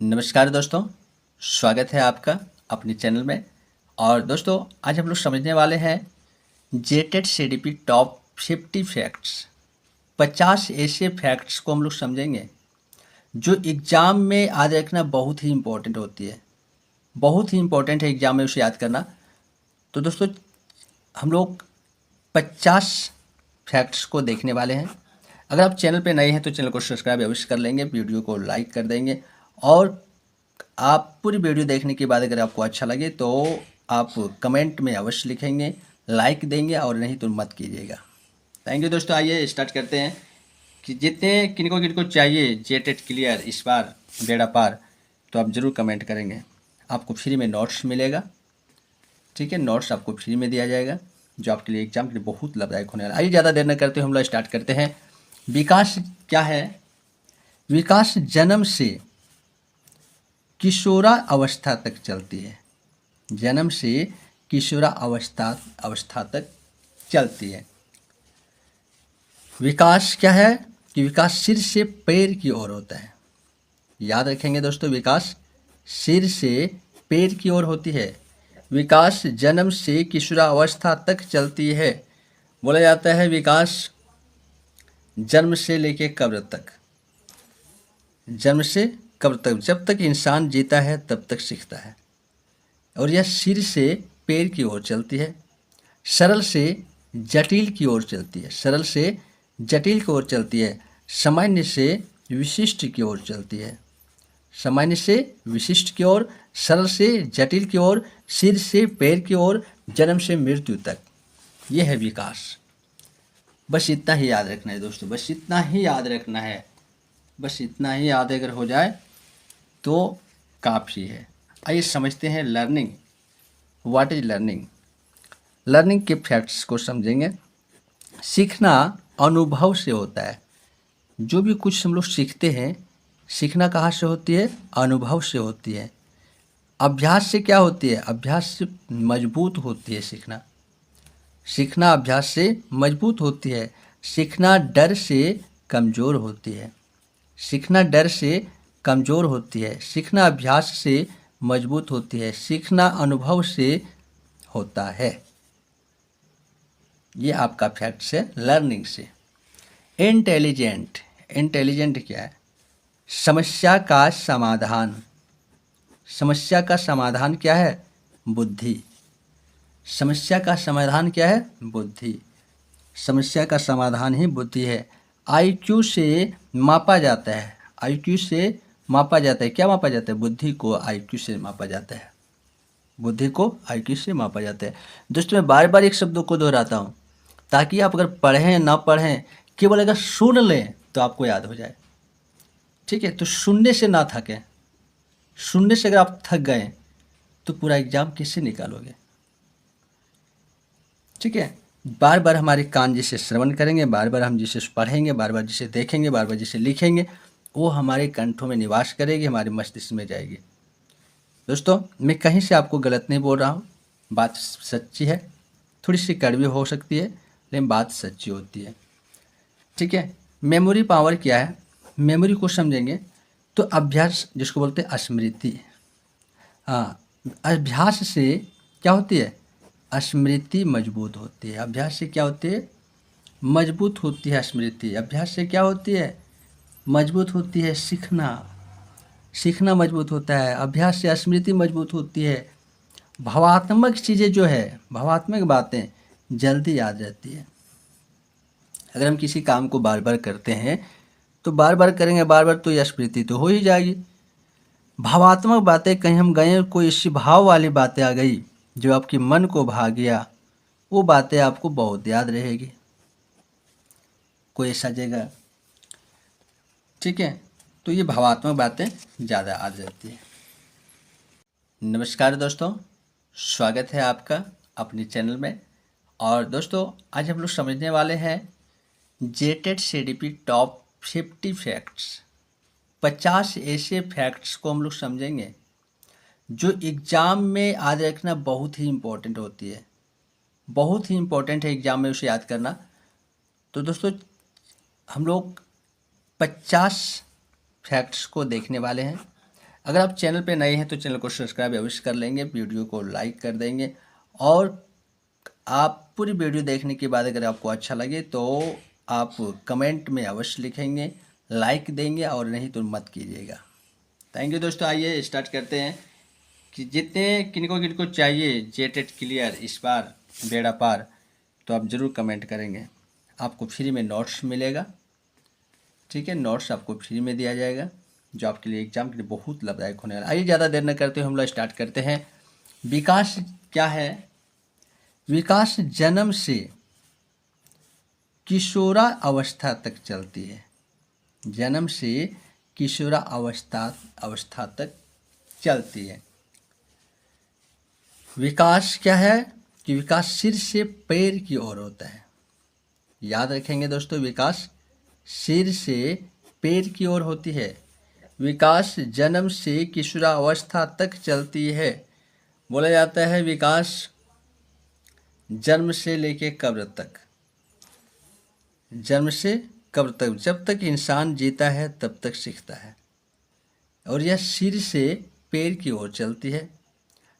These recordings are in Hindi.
नमस्कार दोस्तों, स्वागत है आपका अपने चैनल में। और दोस्तों आज हम लोग समझने वाले हैं जेटेड सीडीपी टॉप 50 फैक्ट्स। 50 ऐसे फैक्ट्स को हम लोग समझेंगे जो एग्ज़ाम में याद रखना बहुत ही इम्पोर्टेंट होती है। बहुत ही इम्पोर्टेंट है एग्ज़ाम में उसे याद करना। तो दोस्तों हम लोग 50 फैक्ट्स को देखने वाले हैं। अगर आप चैनल पे नए हैं तो चैनल को सब्सक्राइब अवश्य कर लेंगे, वीडियो को लाइक कर देंगे और आप पूरी वीडियो देखने के बाद अगर आपको अच्छा लगे तो आप कमेंट में अवश्य लिखेंगे, लाइक देंगे और नहीं तो मत कीजिएगा। थैंक यू दोस्तों। आइए स्टार्ट करते हैं कि जितने किनको चाहिए जेटेड क्लियर इस बार बेड़ा पार, तो आप ज़रूर कमेंट करेंगे। आपको फ्री में नोट्स मिलेगा, ठीक है। नोट्स आपको फ्री में दिया जाएगा जो आपके लिए एग्जाम के लिए बहुत लाभदायक होने वाला है। आइए ज़्यादा देर न करते हम लोग स्टार्ट करते हैं। विकास क्या है? विकास जन्म से किशोरा अवस्था तक चलती है। जन्म से किशोरा अवस्था तक चलती है। विकास क्या है कि विकास सिर से पैर की ओर होता है। याद रखेंगे दोस्तों, विकास सिर से पैर की ओर होती है। विकास जन्म से किशोरा अवस्था तक चलती है। बोला जाता है विकास जन्म से लेके कब्र तक, जन्म से कब्र तक, जब तक इंसान जीता है तब तक सीखता है। और यह सिर से पैर की ओर चलती है, सरल से जटिल की ओर चलती है, सरल से जटिल की ओर चलती है, सामान्य से विशिष्ट की ओर चलती है, सामान्य से विशिष्ट की ओर, सरल से जटिल की ओर, सिर से पैर की ओर, जन्म से मृत्यु तक। यह है विकास। बस इतना ही याद रखना है दोस्तों, बस इतना ही याद रखना है। बस इतना ही याद अगर हो जाए तो काफ़ी है। आइए समझते हैं learning. What is learning? Learning के फैक्ट्स को समझेंगे। सीखना अनुभव से होता है। जो भी कुछ हम लोग सीखते हैं, सीखना कहाँ से होती है? अनुभव से होती है। अभ्यास से क्या होती है? अभ्यास से मजबूत होती है सीखना। सीखना अभ्यास से मजबूत होती है। सीखना डर से कमज़ोर होती है। सीखना डर से कमज़ोर होती है। सीखना अभ्यास से मजबूत होती है। सीखना अनुभव से होता है। ये आपका फैक्ट्स है लर्निंग से। इंटेलिजेंट, इंटेलिजेंट क्या है? समस्या का समाधान। समस्या का समाधान क्या है? बुद्धि। समस्या का समाधान क्या है? बुद्धि। समस्या का समाधान ही बुद्धि है। आईक्यू से मापा जाता है। आईक्यू से मापा जाता है। क्या मापा जाता है? बुद्धि को आईक्यू से मापा जाता है। बुद्धि को आईक्यू से मापा जाता है। दोस्तों मैं बार बार एक शब्दों को दोहराता हूँ ताकि आप अगर पढ़ें ना पढ़ें, केवल अगर सुन लें तो आपको याद हो जाए, ठीक है। तो सुनने से ना थकें। सुनने से अगर आप थक गए तो पूरा एग्जाम कैसे निकालोगे, ठीक है। बार बार हमारे कान जिसे श्रवण करेंगे, बार बार हम जिसे पढ़ेंगे, बार बार जिसे देखेंगे, बार बार जिसे लिखेंगे, वो हमारे कंठों में निवास करेगी, हमारे मस्तिष्क में जाएगी। दोस्तों मैं कहीं से आपको गलत नहीं बोल रहा हूँ, बात सच्ची है। थोड़ी सी कड़वी हो सकती है लेकिन बात सच्ची होती है, ठीक है। मेमोरी पावर क्या है? मेमोरी को समझेंगे तो अभ्यास, जिसको बोलते हैं स्मृति। हाँ, अभ्यास से क्या होती है? स्मृति मजबूत होती है। अभ्यास से क्या होती है? मजबूत होती है स्मृति। अभ्यास से क्या होती है? मजबूत होती है सीखना। सीखना मजबूत होता है। अभ्यास से स्मृति मजबूत होती है। भावात्मक चीज़ें जो है, भावात्मक बातें जल्दी याद रहती है। अगर हम किसी काम को बार बार करते हैं तो बार बार करेंगे, बार बार, तो यह स्मृति तो हो ही जाएगी। भावात्मक बातें, कहीं हम गए, कोई ऐसी भाव वाली बातें आ गई जो आपके मन को भा गया, वो बातें आपको बहुत याद रहेगी। कोई ऐसा जगह, ठीक है, तो ये भावात्मक बातें ज़्यादा याद रहती है। नमस्कार दोस्तों, स्वागत है आपका अपने चैनल में। और दोस्तों आज हम लोग समझने वाले हैं जेटेड सीडीपी टॉप 50 फैक्ट्स। 50 ऐसे फैक्ट्स को हम लोग समझेंगे जो एग्ज़ाम में याद रखना बहुत ही इम्पोर्टेंट होती है। बहुत ही इम्पोर्टेंट है एग्ज़ाम में उसे याद करना। तो दोस्तों हम लोग 50 फैक्ट्स को देखने वाले हैं। अगर आप चैनल पे नए हैं तो चैनल को सब्सक्राइब अवश्य कर लेंगे, वीडियो को लाइक कर देंगे और आप पूरी वीडियो देखने के बाद अगर आपको अच्छा लगे तो आप कमेंट में अवश्य लिखेंगे, लाइक देंगे और नहीं तो मत कीजिएगा। थैंक यू दोस्तों। आइए स्टार्ट करते हैं कि जितने किनको चाहिए जेटेट क्लियर इस बार बेड़ा पार, तो आप ज़रूर कमेंट करेंगे। आपको फ्री में नोट्स मिलेगा, ठीक है, नोट्स आपको फ्री में दिया जाएगा जो आपके लिए एग्जाम के लिए बहुत लाभदायक होने वाला है। आइए ज़्यादा देर न करते हुए हम लोग स्टार्ट करते हैं। विकास क्या है? विकास जन्म से किशोरा अवस्था तक चलती है। जन्म से किशोरा अवस्था तक चलती है। विकास क्या है कि विकास सिर से पैर की ओर होता है। याद रखेंगे दोस्तों, विकास सिर से पैर की ओर होती है। विकास जन्म से किशोरावस्था तक चलती है। बोला जाता है विकास जन्म से लेके कब्र तक, जन्म से कब्र तक, जब तक इंसान जीता है तब तक सीखता है। और यह सिर से पैर की ओर चलती है,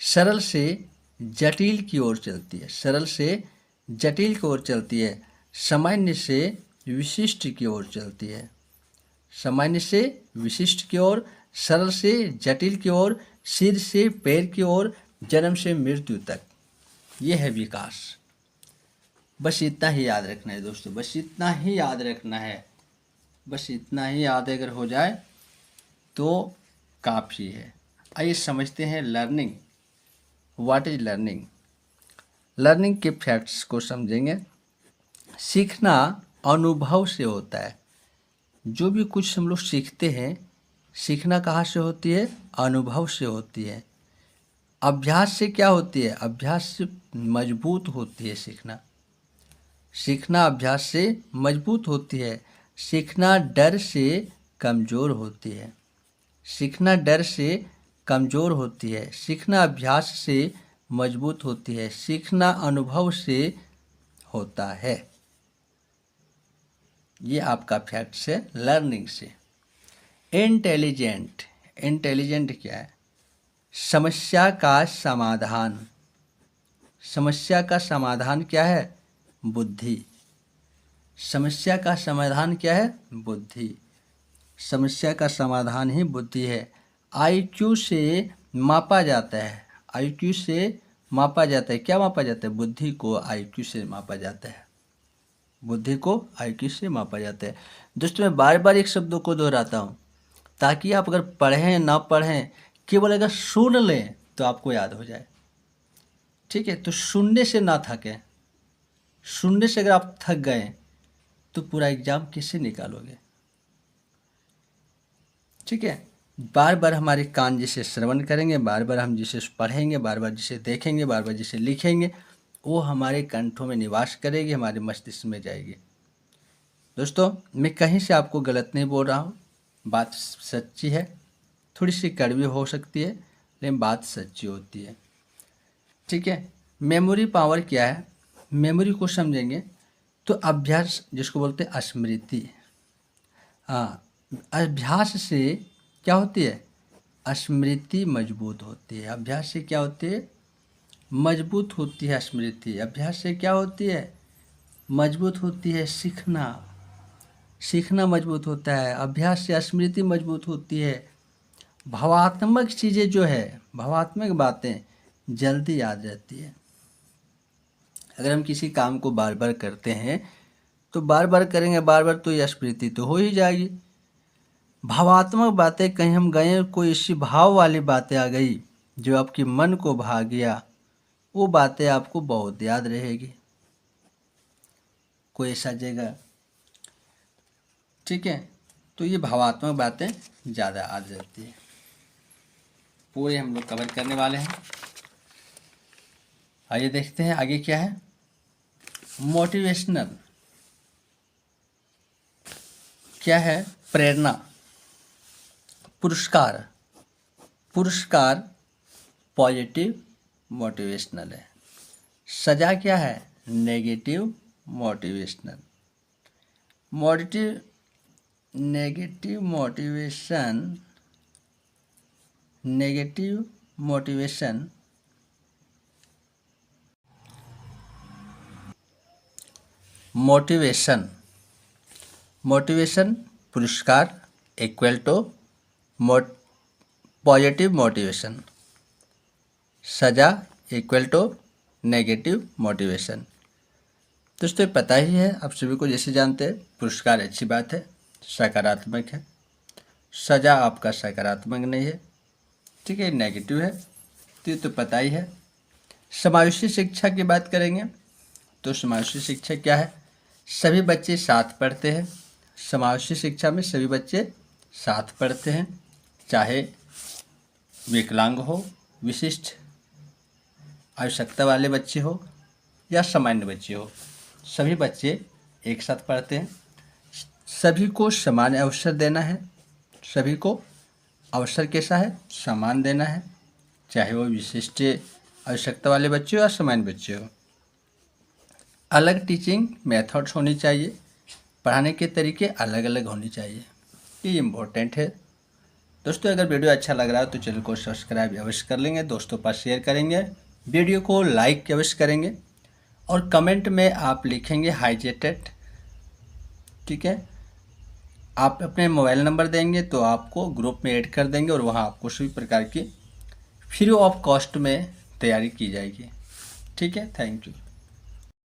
सरल से जटिल की ओर चलती है, सरल से जटिल की ओर चलती है, सामान्य से विशिष्ट की ओर चलती है, सामान्य से विशिष्ट की ओर, सरल से जटिल की ओर, सिर से पैर की ओर, जन्म से मृत्यु तक। ये है विकास। बस इतना ही याद रखना है दोस्तों, बस इतना ही याद रखना है, बस इतना ही याद अगर हो जाए तो काफ़ी है। आइए समझते हैं learning. What is learning? Learning के फैक्ट्स को समझेंगे। सीखना अनुभव से होता है। जो भी कुछ हम लोग सीखते हैं, सीखना कहाँ से होती है? अनुभव से होती है। अभ्यास से क्या होती है? अभ्यास से मजबूत होती है सीखना। सीखना अभ्यास से मजबूत होती है। सीखना डर से कमज़ोर होती है। सीखना डर से कमज़ोर होती है। सीखना अभ्यास से मजबूत होती है। सीखना अनुभव से होता है। ये आपका फैक्ट्स है लर्निंग से। इंटेलिजेंट, इंटेलिजेंट क्या है? समस्या का समाधान। समस्या का समाधान क्या है? बुद्धि। समस्या का समाधान क्या है? बुद्धि। समस्या का समाधान ही बुद्धि है। आईक्यू से मापा जाता है। आईक्यू से मापा जाता है। क्या मापा जाता है? बुद्धि को आईक्यू से मापा जाता है। बुद्धि को आईक्यू से मापा जाता है। दोस्तों, मैं बार बार एक शब्दों को दोहराता हूँ ताकि आप अगर पढ़ें ना पढ़ें, केवल अगर सुन लें तो आपको याद हो जाए, ठीक है। तो सुनने से ना थकें। सुनने से अगर आप थक गए तो पूरा एग्जाम कैसे निकालोगे, ठीक है। बार बार हमारे कान जिसे श्रवण करेंगे, बार बार हम जिसे पढ़ेंगे, बार बार जिसे देखेंगे, बार बार जिसे लिखेंगे, वो हमारे कंठों में निवास करेगी, हमारे मस्तिष्क में जाएगी। दोस्तों, मैं कहीं से आपको गलत नहीं बोल रहा हूँ, बात सच्ची है। थोड़ी सी कड़वी हो सकती है लेकिन बात सच्ची होती है, ठीक है। मेमोरी पावर क्या है? मेमोरी को समझेंगे तो अभ्यास, जिसको बोलते हैं स्मृति। हाँ, अभ्यास से क्या होती है? स्मृति मजबूत होती है। अभ्यास से क्या होती है? मजबूत होती है स्मृति। अभ्यास से क्या होती है? मजबूत होती है सीखना। सीखना मजबूत होता है। अभ्यास से स्मृति मजबूत होती है। भावात्मक चीज़ें जो है, भावात्मक बातें जल्दी याद रहती है। अगर हम किसी काम को बार बार करते हैं तो बार बार करेंगे, बार बार, तो यह स्मृति तो हो ही जाएगी। भावात्मक बातें, कहीं हम गए, कोई ऐसी भाव वाली बातें आ गई जो आपके मन को भा गया, वो बातें आपको बहुत याद रहेगी। कोई ऐसा जगह, ठीक है, तो ये भावात्मक बातें ज़्यादा याद रहती है। पूरे हम लोग कवर करने वाले हैं। आइए देखते हैं आगे क्या है। मोटिवेशनल क्या है? प्रेरणा। पुरस्कार, पुरस्कार पॉजिटिव मोटिवेशनल है। सजा क्या है? Negative motivational. Negative motivation negative motivation motivation पुरस्कार इक्वल टू पॉजिटिव मोटिवेशन, सज़ा इक्वल टू नेगेटिव मोटिवेशन। दोस्तों ये पता ही है आप सभी को, जैसे जानते हैं पुरस्कार अच्छी बात है, सकारात्मक है, सज़ा आपका सकारात्मक नहीं है, ठीक है, नेगेटिव है, तो ये तो पता ही है। समावेशी शिक्षा की बात करेंगे तो समावेशी शिक्षा क्या है? सभी बच्चे साथ पढ़ते हैं। समावेशी शिक्षा में सभी बच्चे साथ पढ़ते हैं, चाहे विकलांग हो, विशिष्ट आवश्यकता वाले बच्चे हो या सामान्य बच्चे हो, सभी बच्चे एक साथ पढ़ते हैं। सभी को समान अवसर देना है, सभी को अवसर कैसा है? समान देना है, चाहे वो विशिष्ट आवश्यकता वाले बच्चे हो या सामान्य बच्चे हो। अलग टीचिंग मेथड्स होनी चाहिए, पढ़ाने के तरीके अलग अलग होने चाहिए, ये इम्पोर्टेंट है। दोस्तों अगर वीडियो अच्छा लग रहा है तो चैनल को सब्सक्राइब अवश्य कर लेंगे, दोस्तों पर शेयर करेंगे, वीडियो को लाइक अवश्य करेंगे और कमेंट में आप लिखेंगे हाइजेटेड, ठीक है। आप अपने मोबाइल नंबर देंगे तो आपको ग्रुप में ऐड कर देंगे और वहाँ आपको सभी प्रकार की फ्री ऑफ कॉस्ट में तैयारी की जाएगी, ठीक है। Thank you.